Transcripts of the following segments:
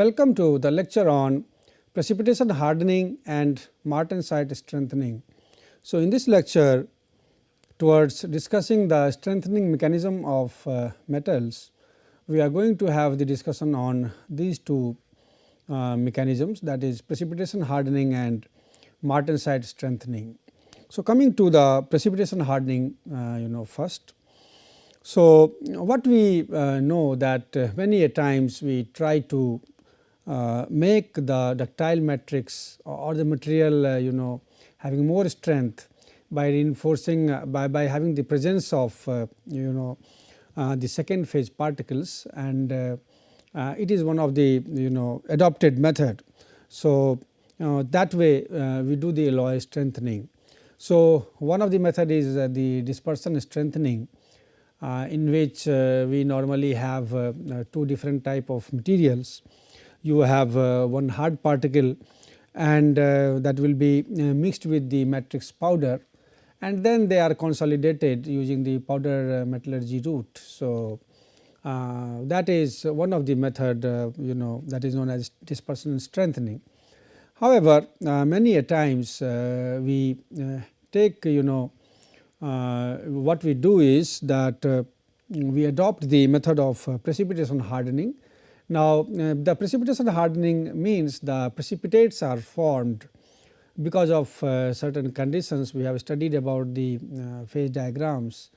Welcome to the lecture on precipitation hardening and martensite strengthening. So, in this lecture, towards discussing the strengthening mechanism of metals, we are going to have the discussion on these two mechanisms, that is precipitation hardening and martensite strengthening. So, coming to the precipitation hardening first. So, what we know that many a times we try to make the ductile matrix or the material having more strength by reinforcing by having the presence of the second phase particles, and it is one of the adopted method. So, that way we do the alloy strengthening. So, one of the method is the dispersion strengthening, in which we normally have two different type of materials. You have one hard particle, and that will be mixed with the matrix powder, and then they are consolidated using the powder metallurgy route. So, that is one of the method that is known as dispersion strengthening. However, many a times we take what we do is that we adopt the method of precipitation hardening. Now, the precipitation hardening means the precipitates are formed because of certain conditions. We have studied about the phase diagrams,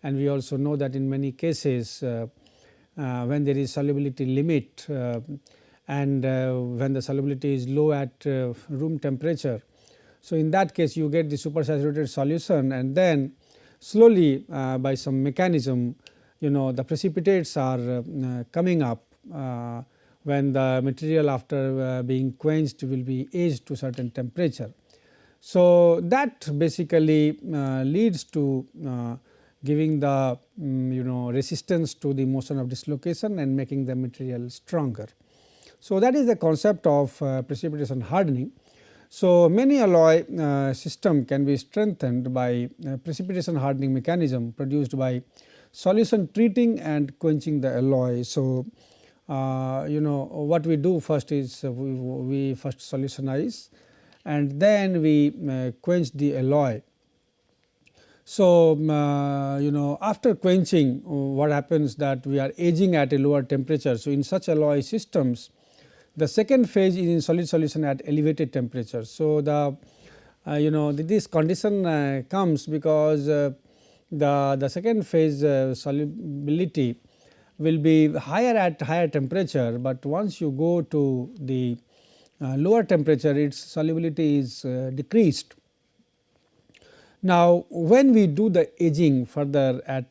and we also know that in many cases when there is solubility limit and when the solubility is low at room temperature. So, in that case you get the supersaturated solution, and then slowly by some mechanism the precipitates are coming up when the material after being quenched will be aged to certain temperature. So, that basically leads to giving the resistance to the motion of dislocation and making the material stronger. So, that is the concept of precipitation hardening. So, many alloy system can be strengthened by precipitation hardening mechanism produced by solution treating and quenching the alloy. So, what we do first is we first solutionize, and then we quench the alloy. So, after quenching, what happens that we are aging at a lower temperature. So, in such alloy systems, the second phase is in solid solution at elevated temperature. So, the this condition comes because the second phase solubility will be higher at higher temperature, but once you go to the lower temperature, its solubility is decreased. Now, when we do the aging further at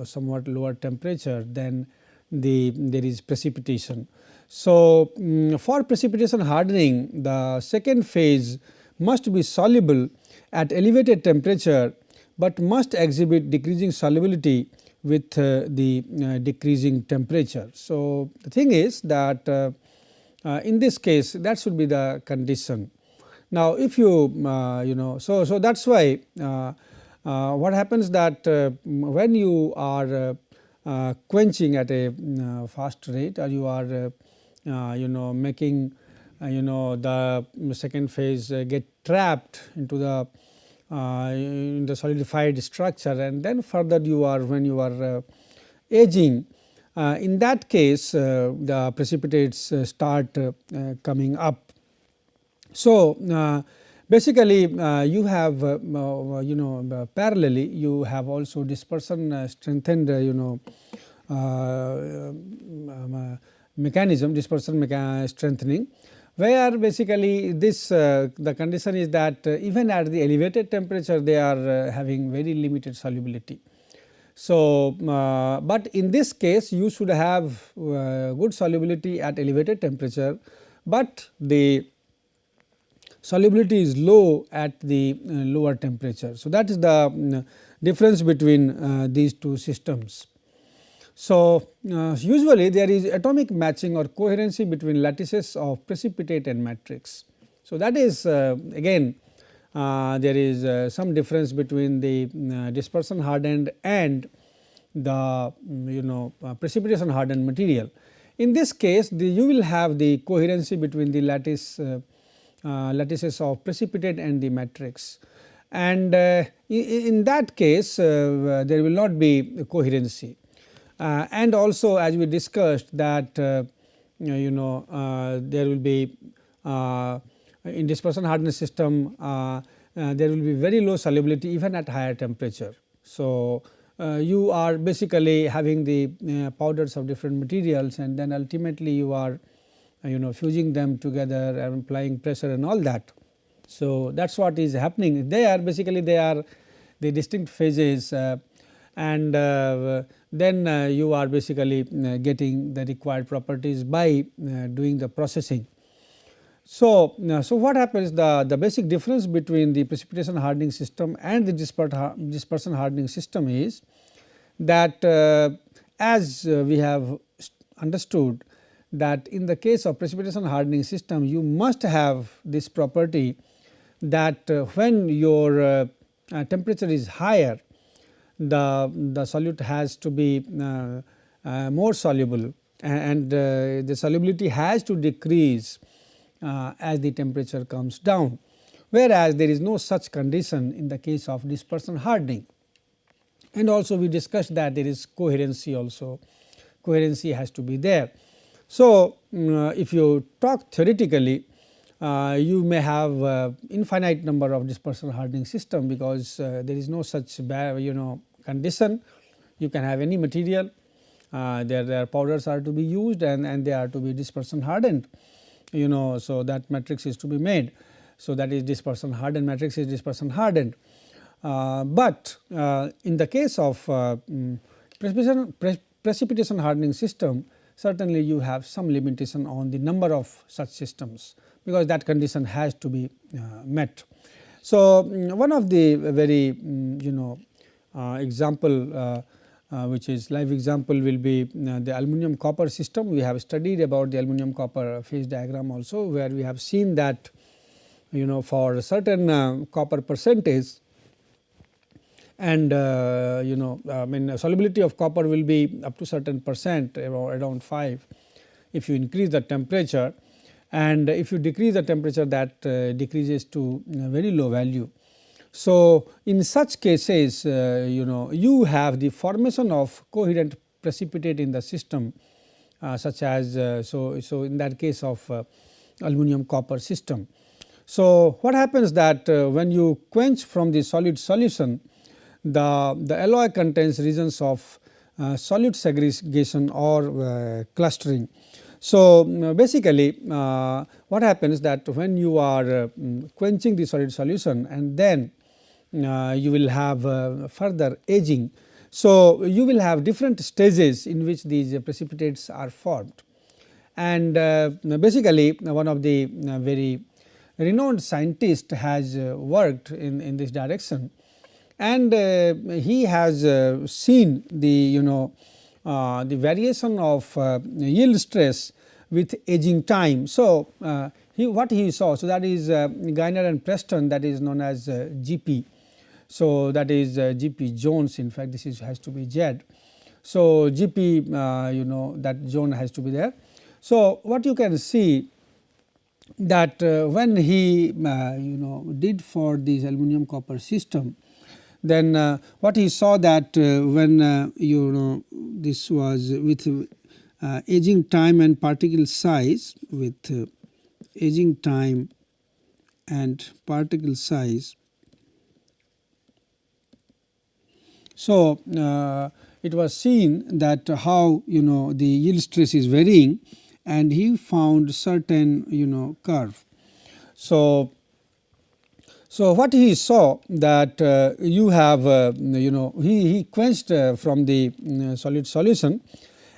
somewhat lower temperature, then there is precipitation. So, for precipitation hardening, the second phase must be soluble at elevated temperature, but must exhibit decreasing solubility with the decreasing temperature. So, the thing is that in this case that should be the condition. Now, if you so that is why what happens that when you are quenching at a fast rate, or you are making the second phase get trapped into the in the solidified structure, and then further you are when you are aging, in that case the precipitates start coming up. So, basically you have parallelly you have also dispersion strengthened mechanism, dispersion strengthening, where basically this the condition is that even at the elevated temperature they are having very limited solubility. So, but in this case you should have good solubility at elevated temperature, but the solubility is low at the lower temperature. So, that is the difference between these two systems. So, usually there is atomic matching or coherency between lattices of precipitate and matrix. So, that is again there is some difference between the dispersion hardened and the precipitation hardened material. In this case you will have the coherency between the lattices of precipitate and the matrix, and in that case there will not be coherency. And also as we discussed that there will be in dispersion hardness system there will be very low solubility even at higher temperature. So, you are basically having the powders of different materials, and then ultimately you are fusing them together and applying pressure and all that. So, that is what is happening. They are basically they are the distinct phases, and then you are basically getting the required properties by doing the processing. So, what happens, the basic difference between the precipitation hardening system and the dispersion hardening system is that as we have understood that in the case of precipitation hardening system you must have this property that when your temperature is higher, the solute has to be more soluble, and the solubility has to decrease as the temperature comes down, whereas there is no such condition in the case of dispersion hardening. And also we discussed that there is coherency also, coherency has to be there. So, if you talk theoretically, you may have infinite number of dispersion hardening system, because there is no such condition. You can have any material, their powders are to be used, and they are to be dispersion hardened. So that matrix is to be made. So, that is dispersion hardened, matrix is dispersion hardened. But in the case of precipitation hardening system, certainly you have some limitation on the number of such systems, because that condition has to be met. So, one of the very example which is live example will be the aluminum copper system. We have studied about the aluminum copper phase diagram also, where we have seen that for a certain copper percentage, and solubility of copper will be up to certain percent, around 5 if you increase the temperature, and if you decrease the temperature, that decreases to a very low value. So, in such cases you have the formation of coherent precipitate in the system, such as so in that case of aluminum copper system. So, what happens that when you quench from the solid solution, the alloy contains regions of solute segregation or clustering. So, basically what happens that when you are quenching the solid solution, and then you will have further aging. So, you will have different stages in which these precipitates are formed, and basically one of the very renowned scientist has worked in this direction, and he has seen the the variation of yield stress with aging time. So, what he saw, so that is Gainer and Preston, that is known as GP. So, that is GP Jones, in fact this has to be Z. So, GP that zone has to be there. So, what you can see that when he did for this aluminum copper system, then what he saw that when this was with aging time and particle size, with aging time and particle size. So, it was seen that how the yield stress is varying, and he found certain curve. So, what he saw that you have he quenched from the solid solution,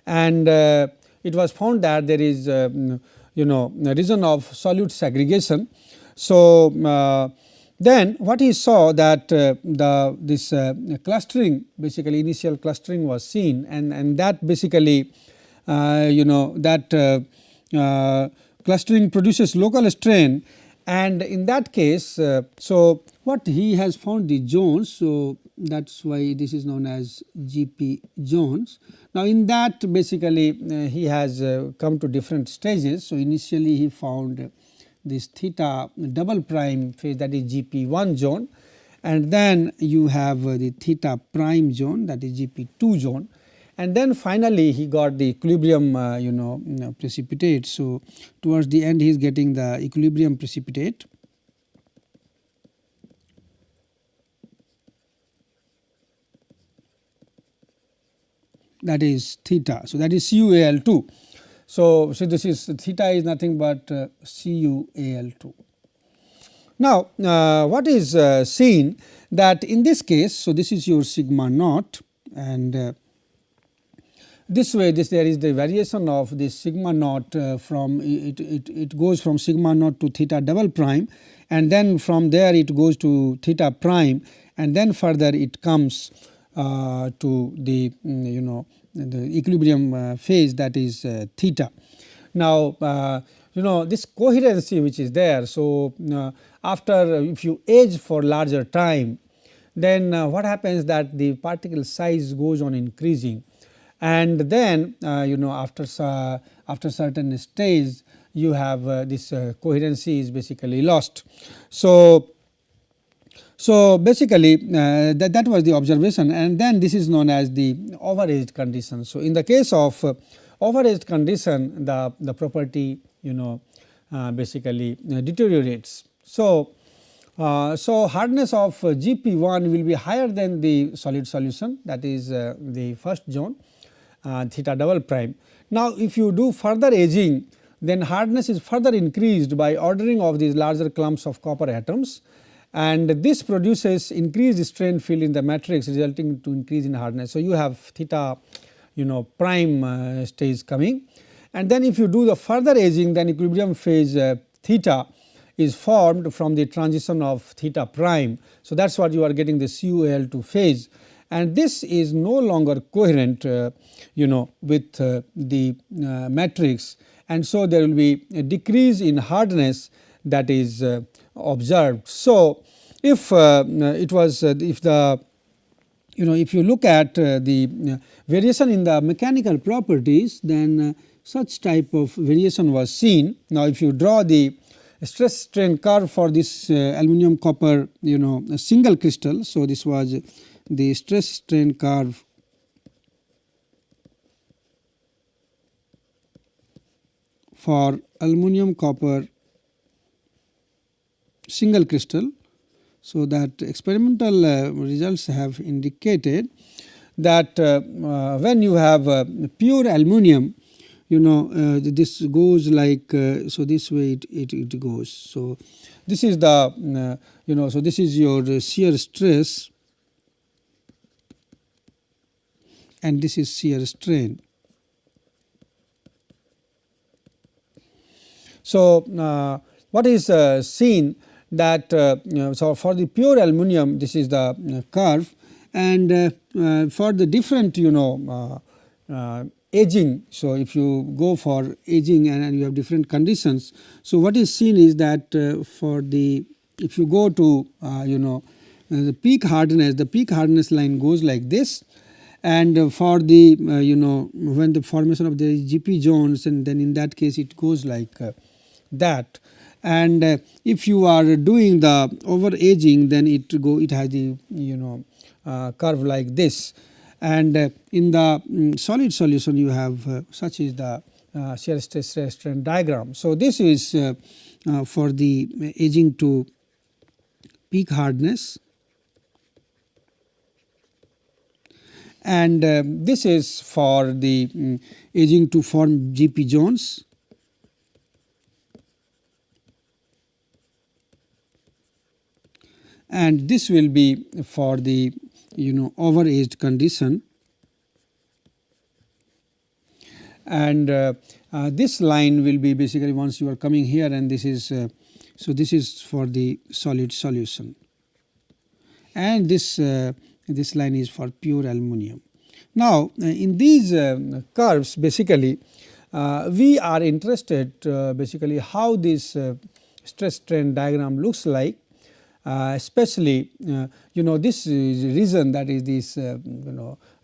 and it was found that there is a region of solute segregation. So, then what he saw that this clustering, basically initial clustering was seen, and that basically that clustering produces local strain, and in that case so what he has found the zones. So, that is why this is known as GP Jones. Now, in that basically he has come to different stages. So, initially he found this theta double prime phase, that is GP1 zone, and then you have the theta prime zone, that is GP2 zone, and then finally he got the equilibrium precipitate. So, towards the end he is getting the equilibrium precipitate. That is theta. So, that is CuAl2. So, this is theta is nothing but CuAl2. Now, what is seen that in this case, so this is your sigma naught, and this way there is the variation of this sigma naught from it goes from sigma naught to theta double prime, and then from there it goes to theta prime, and then further it comes to the the equilibrium phase, that is theta. Now, this coherency which is there. So, after if you age for larger time, then what happens that the particle size goes on increasing, and then after certain stage you have this coherency is basically lost. So, basically that was the observation, and then this is known as the overaged condition. So, in the case of overaged condition, the property basically deteriorates. So, hardness of GP1 will be higher than the solid solution, that is the first zone theta double prime. Now, if you do further aging, then hardness is further increased by ordering of these larger clumps of copper atoms, and this produces increased strain field in the matrix, resulting to increase in hardness. So, you have theta prime stage coming, and then if you do the further aging, then equilibrium phase theta is formed from the transition of theta prime. So, that is what you are getting the CuAl2 phase, and this is no longer coherent with the matrix, and so there will be a decrease in hardness that is observed. So, if it was if the if you look at the variation in the mechanical properties, then such type of variation was seen. Now, if you draw the stress strain curve for this aluminum copper single crystal. So, this was the stress strain curve for aluminum copper single crystal. So, that experimental results have indicated that when you have pure aluminum, this goes like so this way it goes. So, this is the so this is your shear stress, and this is shear strain. So, what is seen that so for the pure aluminum, this is the curve, and for the different aging. So, if you go for aging and you have different conditions. So, what is seen is that for the if you go to the peak hardness line goes like this, and for the when the formation of the GP Jones, and then in that case it goes like that. And if you are doing the over aging, then it has the curve like this, and in the solid solution you have such is the shear stress strain diagram. So, this is for the aging to peak hardness, and this is for the aging to form GP Jones. And this will be for the overaged condition, and this line will be basically once you are coming here, and this is so this is for the solid solution, and this line is for pure aluminum. Now, in these curves basically we are interested basically how this stress strain diagram looks like. especially this reason, that is this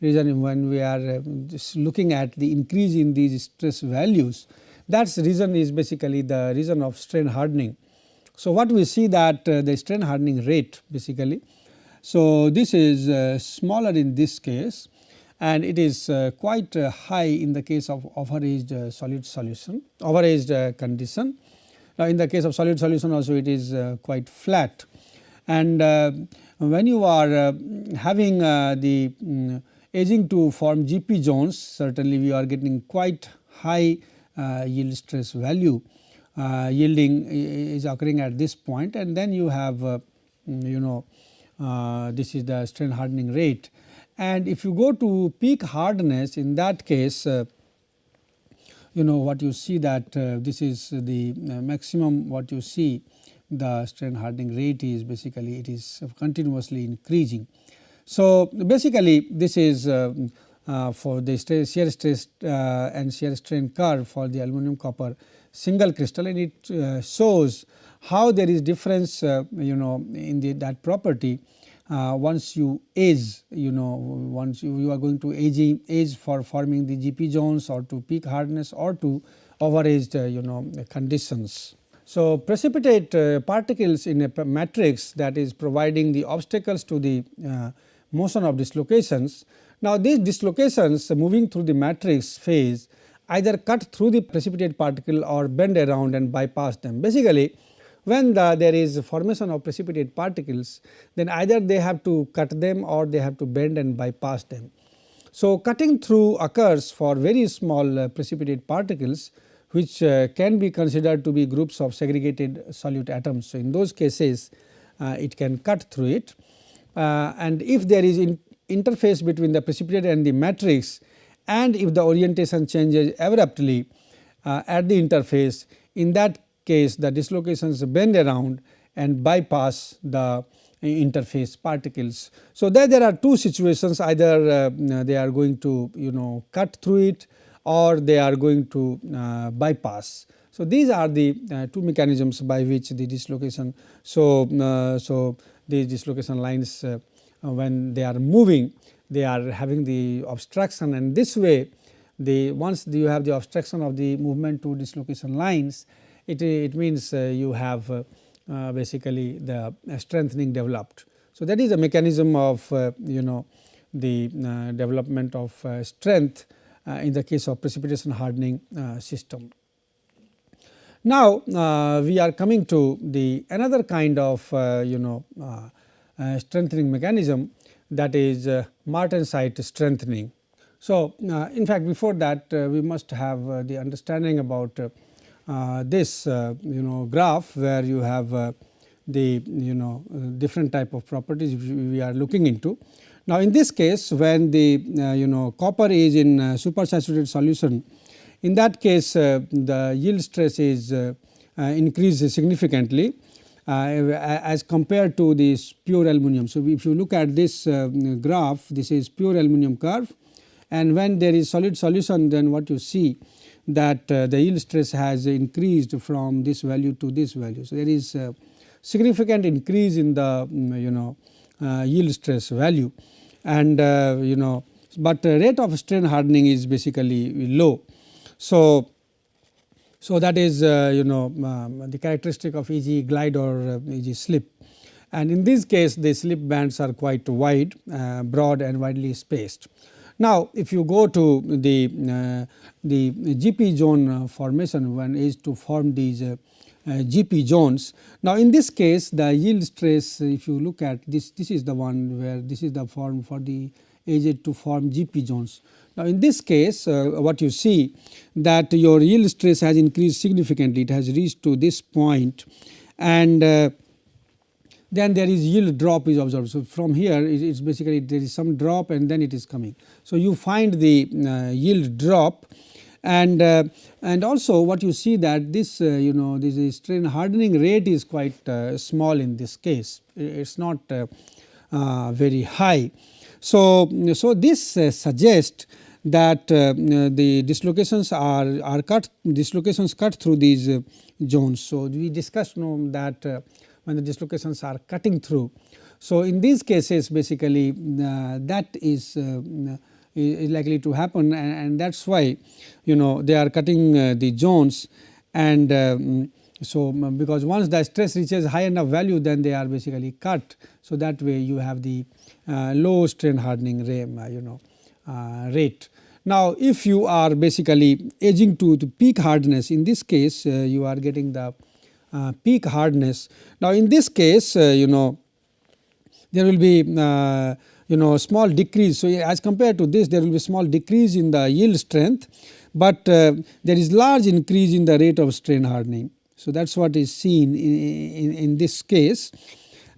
reason when we are just looking at the increase in these stress values, that reason is basically the reason of strain hardening. So, what we see that the strain hardening rate basically, so this is smaller in this case, and it is quite high in the case of overaged solid solution, overaged condition. Now, in the case of solid solution also it is quite flat, and when you are having the aging to form GP zones, certainly we are getting quite high yield stress value. Yielding is occurring at this point, and then you have this is the strain hardening rate. And if you go to peak hardness, in that case what you see that this is the maximum what you see, the strain hardening rate is basically it is continuously increasing. So, basically this is for the shear stress and shear strain curve for the aluminum copper single crystal, and it shows how there is difference in that property once you age, once you are going to age for forming the GP zones or to peak hardness or to overaged conditions. So, precipitate particles in a matrix that is providing the obstacles to the motion of dislocations. Now, these dislocations moving through the matrix phase either cut through the precipitate particle or bend around and bypass them. Basically, when there is formation of precipitate particles, then either they have to cut them or they have to bend and bypass them. So, cutting through occurs for very small precipitate particles, which can be considered to be groups of segregated solute atoms. So, in those cases it can cut through it, and if there is interface between the precipitate and the matrix, and if the orientation changes abruptly at the interface, in that case the dislocations bend around and bypass the interface particles. So, there are two situations, either they are going to cut through it or they are going to bypass. So, these are the two mechanisms by which the dislocation. So, these dislocation lines when they are moving, they are having the obstruction, and this way once you have the obstruction of the movement to dislocation lines, it means you have basically the strengthening developed. So, that is a mechanism of the development of strength in the case of precipitation hardening system. Now, we are coming to the another kind of strengthening mechanism, that is martensite strengthening. So, in fact, before that we must have the understanding about this graph, where you have the different type of properties we are looking into. Now, in this case, when the copper is in supersaturated solution, in that case the yield stress is increased significantly as compared to this pure aluminum. So, if you look at this graph, this is pure aluminum curve, and when there is solid solution, then what you see that the yield stress has increased from this value to this value. So, there is a significant increase in the yield stress value, and but rate of strain hardening is basically low. So, that is the characteristic of easy glide or easy slip, and in this case the slip bands are quite wide, broad and widely spaced. Now, if you go to the GP zone formation, one is to form these GP zones. Now, in this case the yield stress, if you look at this is the one where this is the form for the agent to form GP zones. Now, in this case what you see that your yield stress has increased significantly, it has reached to this point, and then there is yield drop is observed. So, from here it is basically there is some drop and then it is coming. So, you find the yield drop, and also what you see that this this strain hardening rate is quite small in this case, it is not very high. So, this suggests that the dislocations cut through these zones. So, we discussed that when the dislocations are cutting through. So, in these cases basically that is likely to happen, and that is why they are cutting the zones. And so, because once the stress reaches high enough value, then they are basically cut. So, that way you have the low strain hardening rate. Now, if you are basically edging to the peak hardness, in this case you are getting the peak hardness. Now, in this case there will be small decrease. So, as compared to this, there will be small decrease in the yield strength, but there is large increase in the rate of strain hardening. So, that is what is seen in this case.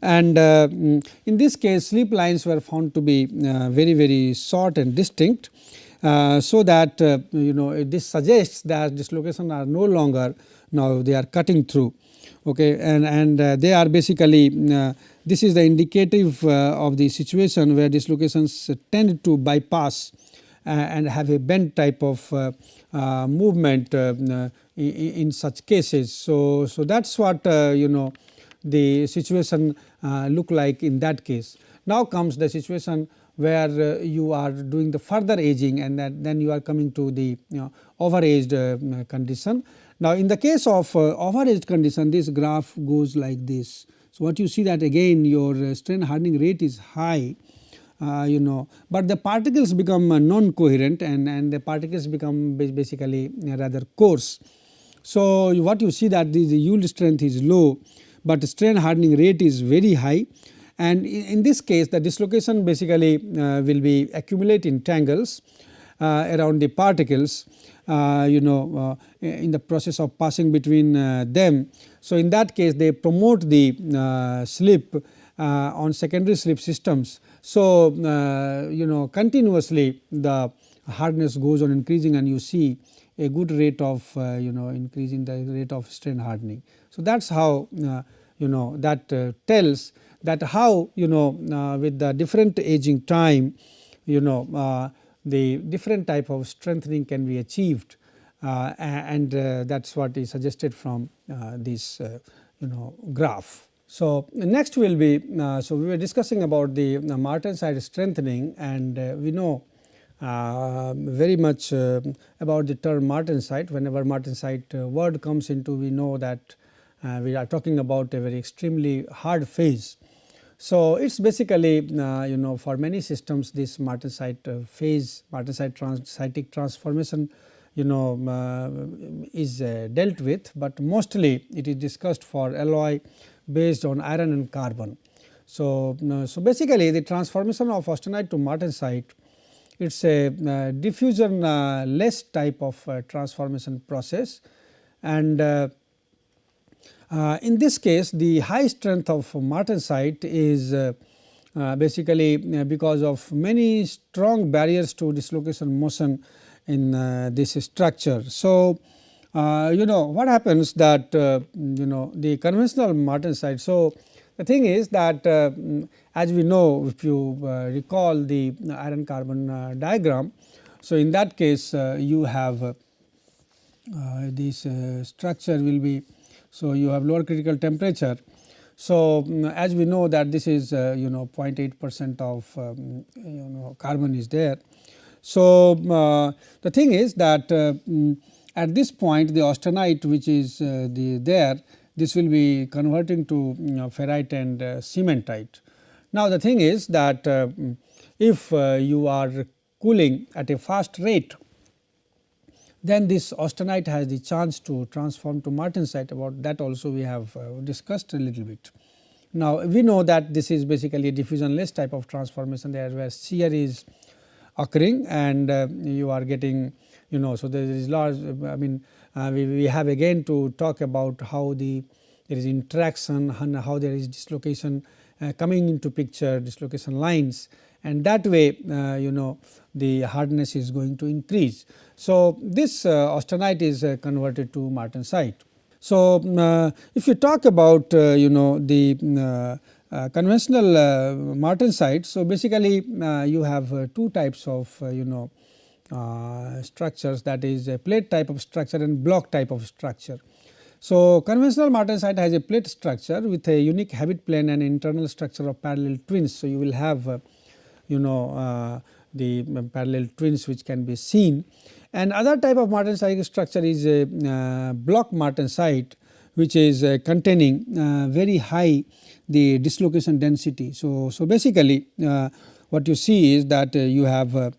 And in this case, slip lines were found to be very short and distinct. So that this suggests that dislocations are no longer, now they are cutting through, okay, and they are basically this is the indicative of the situation where dislocations tend to bypass and have a bend type of movement in such cases. So that is what the situation look like in that case. Now comes the situation where you are doing the further aging, and then you are coming to the over-aged condition. Now, in the case of over-aged condition, this graph goes like this. So, what you see that again your strain hardening rate is high, but the particles become non-coherent, and the particles become basically rather coarse. So, what you see that the yield strength is low, but strain hardening rate is very high, and in this case the dislocation basically will be accumulate in tangles around the particles in the process of passing between them. So, in that case they promote the slip on secondary slip systems. So, continuously the hardness goes on increasing, and you see a good rate of increasing the rate of strain hardening. So, that is how that tells that how with the different aging time the different type of strengthening can be achieved, and that is what is suggested from this graph. So, next will be so we were discussing about the martensite strengthening, and we know very much about the term martensite. Whenever martensite word comes into, we know that we are talking about a very extremely hard phase. So, it is basically for many systems this martensite phase, martensitic transformation is dealt with, but mostly it is discussed for alloy based on iron and carbon. So, basically the transformation of austenite to martensite, it is a diffusion less type of transformation process, and in this case the high strength of martensite is basically because of many strong barriers to dislocation motion in this structure. So, what happens that the conventional martensite. So, the thing is that as we know, if you recall the iron carbon diagram. So, in that case you have this structure will be, so you have lower critical temperature. So, as we know that this is 0.8% of carbon is there. So, the thing is that at this point the austenite which is there, this will be converting to ferrite and cementite. Now, the thing is that if you are cooling at a fast rate, then this austenite has the chance to transform to martensite. About that also we have discussed a little bit. Now, we know that this is basically a diffusionless type of transformation there, where shear is occurring, and you are getting so there is large, I mean we have again to talk about how there is interaction and how there is dislocation coming into picture, dislocation lines, and that way the hardness is going to increase. So, this austenite is converted to martensite. So, if you talk about the conventional martensite, so basically you have two types of structures, that is a plate type of structure and block type of structure. So, conventional martensite has a plate structure with a unique habit plane and internal structure of parallel twins. So, you will have the parallel twins which can be seen, and other type of martensite structure is a block martensite, which is containing very high the dislocation density. So, basically what you see is that you have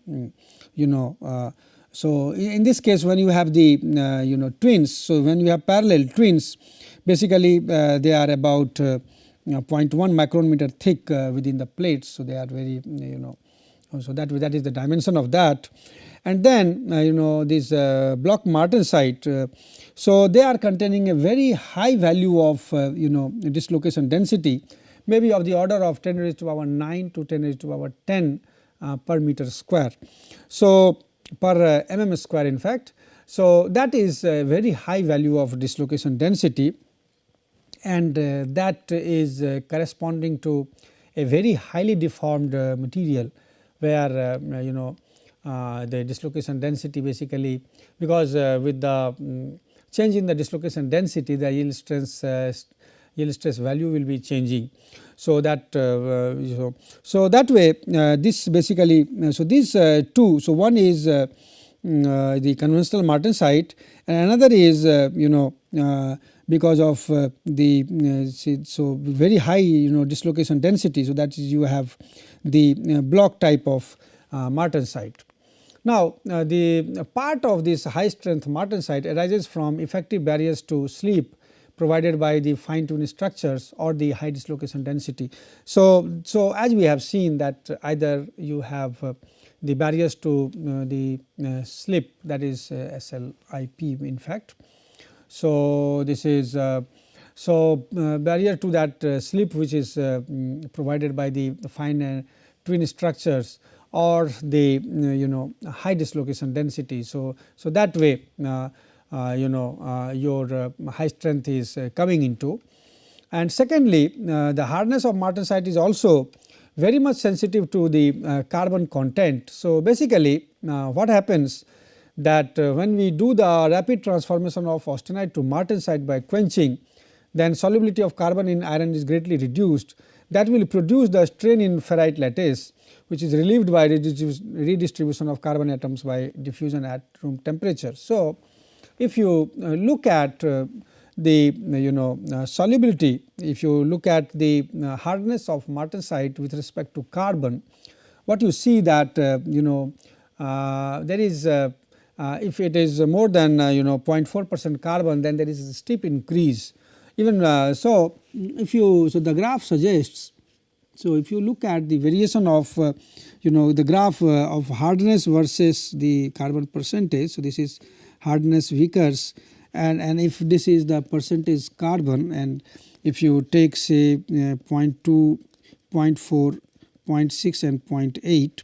so in this case when you have the twins. So, when you have parallel twins, basically they are about 0.1 micrometer thick within the plates. So, they are very so that is the dimension of that. And then this block martensite, so they are containing a very high value of dislocation density, maybe of the order of 10 raised to the power 9 to 10 raised to the power 10 per meter square. So, per mm square in fact. So, that is a very high value of dislocation density, and that is corresponding to a very highly deformed material, where the dislocation density basically, because with the change in the dislocation density, the yield stress value will be changing. So, that so that way this basically so these two, so one is the conventional martensite, and another is because of the so very high dislocation density. So, that is you have the block type of martensite. Now, the part of this high strength martensite arises from effective barriers to slip provided by the fine tuned structures or the high dislocation density. So, as we have seen that either you have the barriers to the slip, that is SLIP in fact. So, this is barrier to that slip which is provided by the fine twin structures or the high dislocation density. So, that way your high strength is coming into. And secondly, the hardness of martensite is also very much sensitive to the carbon content. So, basically what happens that when we do the rapid transformation of austenite to martensite by quenching, then solubility of carbon in iron is greatly reduced. That will produce the strain in ferrite lattice, which is relieved by redistribution of carbon atoms by diffusion at room temperature. So, if you look at the solubility, if you look at the hardness of martensite with respect to carbon, what you see that there is if it is more than 0.4% carbon, then there is a steep increase. Even so, if you the graph suggests. So, if you look at the variation of the graph of hardness versus the carbon percentage. So, this is hardness Vickers, and if this is the percentage carbon, and if you take say 0.2, 0.4, 0.6 and 0.8.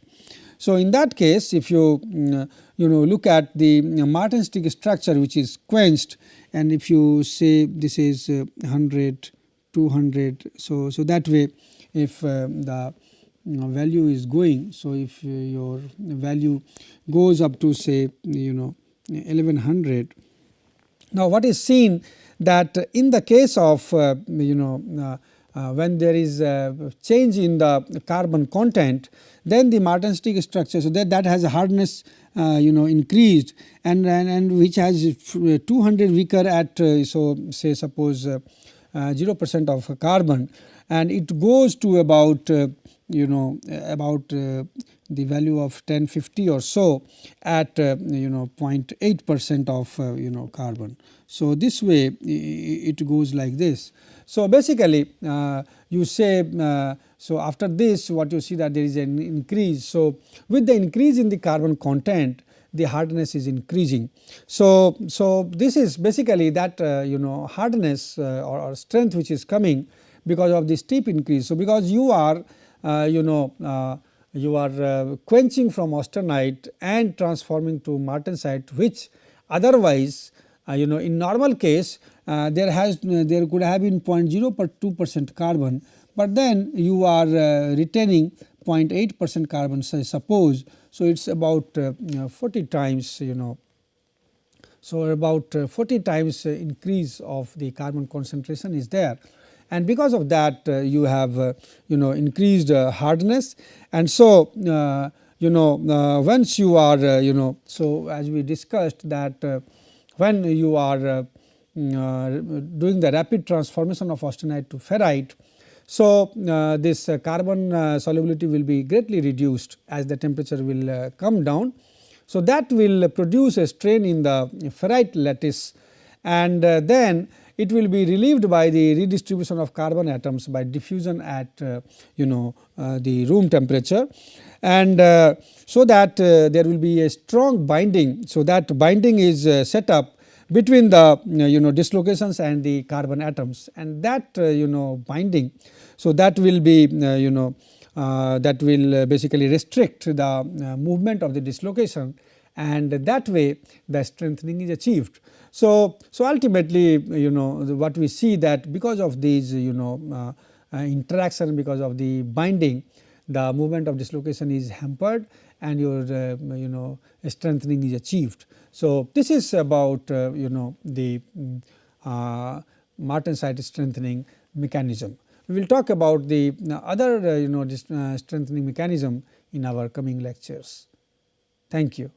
So, in that case, if you look at the martensitic structure which is quenched, and if you say this is 100, 200. So, that way if the value is going. So, if your value goes up to say 1100. Now, what is seen that in the case of when there is a change in the carbon content, then the martensitic structure, so that has a hardness increased, and which has 200 Vickers at so say suppose 0% of carbon, and it goes to about about the value of 1050 or so at 0.8% of carbon. So, this way it goes like this. So, basically you say so after this what you see that there is an increase. So, with the increase in the carbon content, the hardness is increasing. So, this is basically that hardness or strength which is coming because of the steep increase. So, because you are quenching from austenite and transforming to martensite, which otherwise in normal case there could have been 0.02% carbon, but then you are retaining 0.8% carbon, say suppose. So, it is about 40 times So, about 40 times increase of the carbon concentration is there, and because of that you have increased hardness. And so once you are so as we discussed that when you are doing the rapid transformation of austenite to ferrite, so this carbon solubility will be greatly reduced as the temperature will come down. So, that will produce a strain in the ferrite lattice, and then it will be relieved by the redistribution of carbon atoms by diffusion at the room temperature, and so that there will be a strong binding. So, that binding is set up between the dislocations and the carbon atoms, and that binding, so that will be that will basically restrict the movement of the dislocation, and that way the strengthening is achieved. So ultimately what we see that because of these interaction, because of the binding, the movement of dislocation is hampered and your strengthening is achieved. So this is about the martensite strengthening mechanism. We will talk about the other strengthening mechanism in our coming lectures. Thank you.